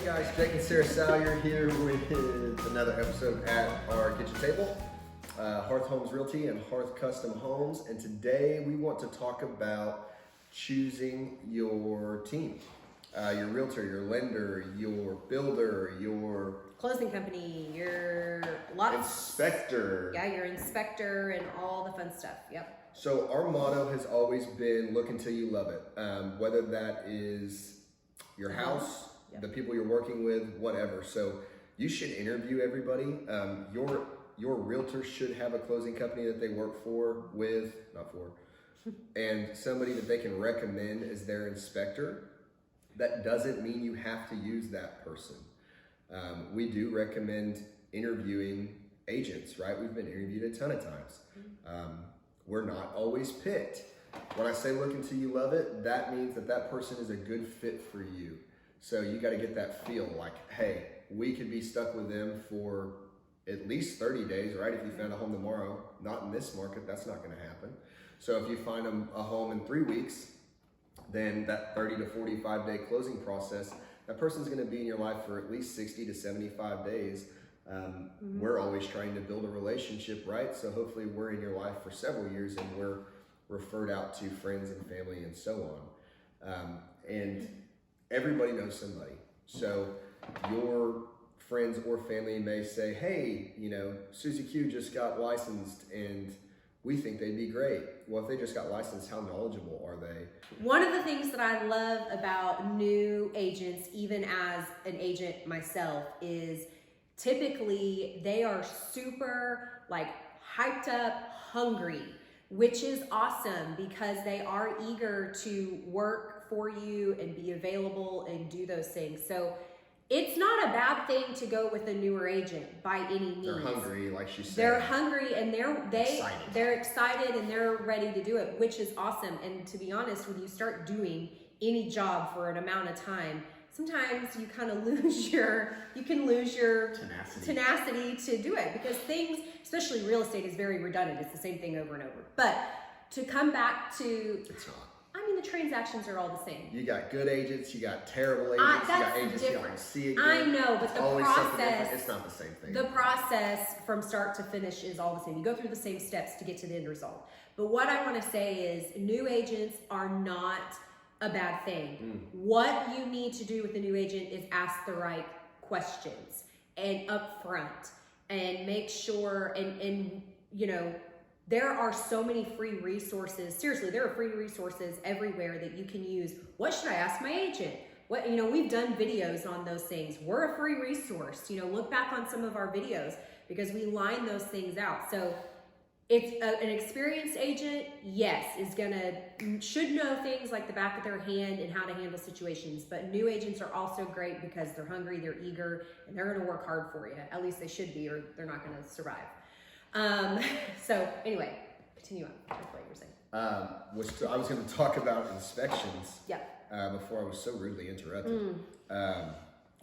guys, Jake and Sarah Salyer here with another episode at our kitchen table, Hearth Homes Realty and Hearth Custom Homes. And today we want to talk about choosing your team, your realtor, your lender, your builder, your closing company, your inspector. Yeah, your inspector and all the fun stuff. Yep. So our motto has always been look until you love it. Whether that is your house, the people you're working with, whatever. So you should interview everybody. Your realtor should have a closing company that they work and somebody that they can recommend as their inspector. That doesn't mean you have to use that person. We do recommend interviewing agents, right? We've been interviewed a ton of times. We're not always picked. When I say look until you love it, that means that person is a good fit for you. So you got to get that feel like, hey, we could be stuck with them for at least 30 days, right? If you found a home tomorrow, not in this market, that's not going to happen. So if you find a home in 3 weeks, then that 30 to 45 day closing process, that person's going to be in your life for at least 60 to 75 days. We're always trying to build a relationship, right? So hopefully we're in your life for several years and we're referred out to friends and family and so on. And everybody knows somebody. So your friends or family may say, hey, Susie Q just got licensed and we think they'd be great. Well, if they just got licensed, how knowledgeable are they? One of the things that I love about new agents, even as an agent myself, is typically they are super hyped up, hungry, which is awesome because they are eager to work for you and be available and do those things. So it's not a bad thing to go with a newer agent by any means. They're hungry, like she said. They're hungry and they're excited and they're ready to do it, which is awesome. And to be honest, when you start doing any job for an amount of time, sometimes you kind of lose your tenacity to do it because things, especially real estate, is very redundant. It's the same thing over and over. But to come back to, it's not. The transactions are all the same. You got good agents, you got terrible agents, you got agents you don't see again. I know, but the process, it's not the same thing. The process from start to finish is all the same. You go through the same steps to get to the end result. But what I want to say is new agents are not a bad thing. What you need to do with a new agent is ask the right questions and upfront and make sure and there are so many free resources. Seriously, there are free resources everywhere that you can use. What should I ask my agent? We've done videos on those things. We're a free resource. Look back on some of our videos because we line those things out. So it's an experienced agent, yes, should know things like the back of their hand and how to handle situations. But new agents are also great because they're hungry, they're eager, and they're going to work hard for you. At least they should be, or they're not going to survive. So anyway, continue on. That's what you were saying. I was going to talk about inspections. Yeah. Before I was so rudely interrupted.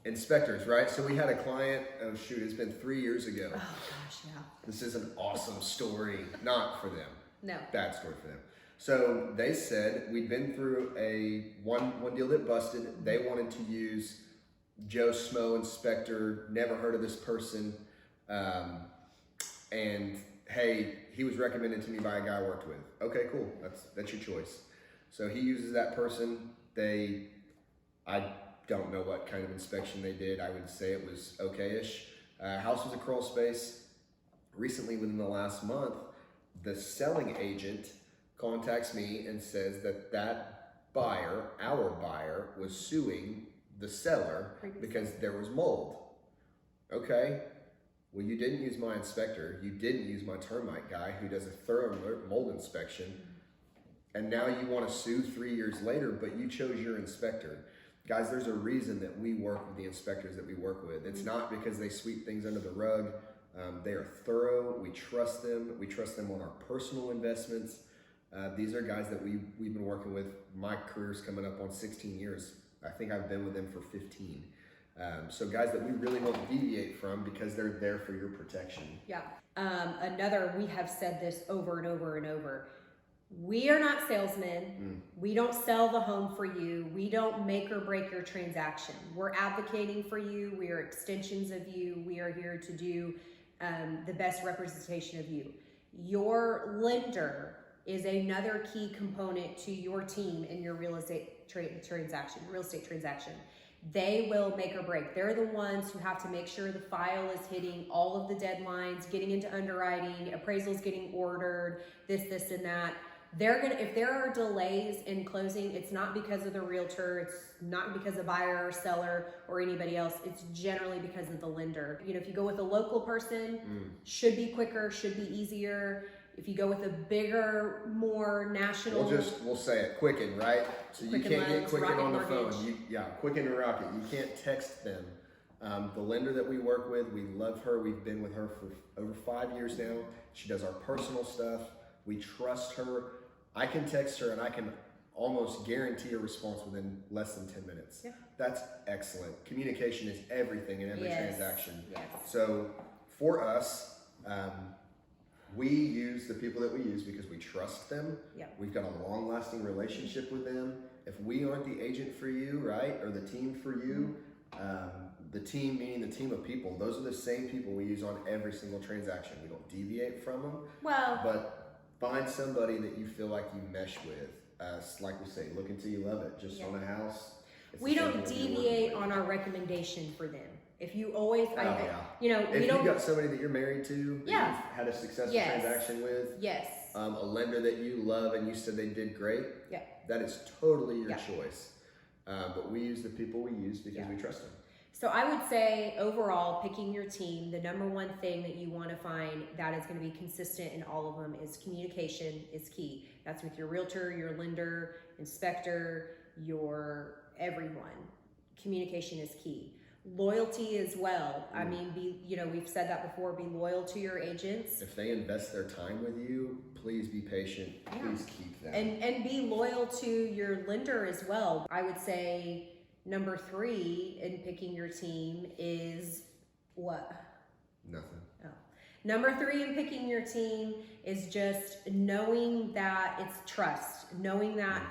Inspectors, right? So we had a client, it's been 3 years ago. Oh gosh, yeah. This is an awesome story, not for them. No. Bad story for them. So they said we'd been through one deal that busted. They wanted to use Joe Smo inspector, never heard of this person. And hey, he was recommended to me by a guy I worked with. Okay, cool. That's your choice. So he uses that person. I don't know what kind of inspection they did. I would say it was okay-ish. House was a crawl space. Recently, within the last month, the selling agent contacts me and says that buyer, our buyer, was suing the seller because there was mold. Okay. Well, you didn't use my inspector. You didn't use my termite guy who does a thorough mold inspection. And now you want to sue 3 years later, but you chose your inspector. Guys, there's a reason that we work with the inspectors that we work with. It's not because they sweep things under the rug. They are thorough. We trust them. We trust them on our personal investments. These are guys that we've been working with. My career's coming up on 16 years. I think I've been with them for 15. So guys that we really won't deviate from because they're there for your protection. Yeah. We have said this over and over and over. We are not salesmen. We don't sell the home for you. We don't make or break your transaction. We're advocating for you. We are extensions of you. We are here to do the best representation of you. Your lender is another key component to your team in your real estate transaction. They will make or break. They're the ones who have to make sure the file is hitting all of the deadlines, getting into underwriting, appraisals getting ordered, this, and that. If there are delays in closing, it's not because of the realtor, it's not because of buyer or seller or anybody else. It's generally because of the lender. If you go with a local person, should be quicker, should be easier. If you go with a bigger, more national, we'll say it, Quicken, right? So you can't get Quicken on the phone. Quicken and Rocket. You can't text them. The lender that we work with, we love her. We've been with her for over 5 years now. She does our personal stuff. We trust her. I can text her and I can almost guarantee a response within less than 10 minutes. Yeah. That's excellent. Communication is everything in every transaction. Yes. So for us, we use the people that we use because we trust them. Yep. We've got a long-lasting relationship with them. If we aren't the agent for you, right, or the team for you, the team meaning the team of people, those are the same people we use on every single transaction. We don't deviate from them. But find somebody that you feel like you mesh with. Like we say, look until you love it. Just on a house. We don't deviate on our recommendation for them. If you always, if you've got somebody that you're married to, that you've had a successful transaction with, a lender that you love and you said they did great, that is totally your choice. But we use the people we use because we trust them. So I would say overall, picking your team, the number one thing that you want to find that is going to be consistent in all of them is communication is key. That's with your realtor, your lender, inspector, your everyone. Communication is key. Loyalty as well. I mean, we've said that before, be loyal to your agents. If they invest their time with you, please be patient. Please keep them. And be loyal to your lender as well. I would say number 3 in picking your team is what? Nothing. Oh. Number 3 in picking your team is just knowing that it's trust. Knowing that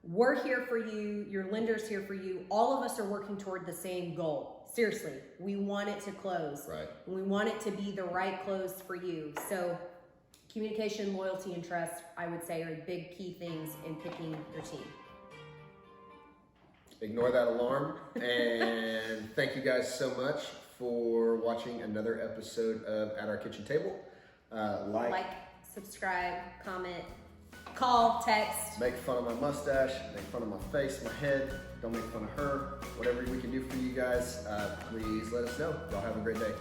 we're here for you, your lender's here for you. All of us are working toward the same goal. Seriously, we want it to close. Right. And we want it to be the right close for you. So communication, loyalty, and trust, I would say, are big key things in picking your team. Ignore that alarm. And thank you guys so much for watching another episode of At Our Kitchen Table. Like, subscribe, comment, call, text. Make fun of my mustache, make fun of my face, my head. Don't make fun of her. Whatever we can do for you guys, please let us know. Y'all have a great day.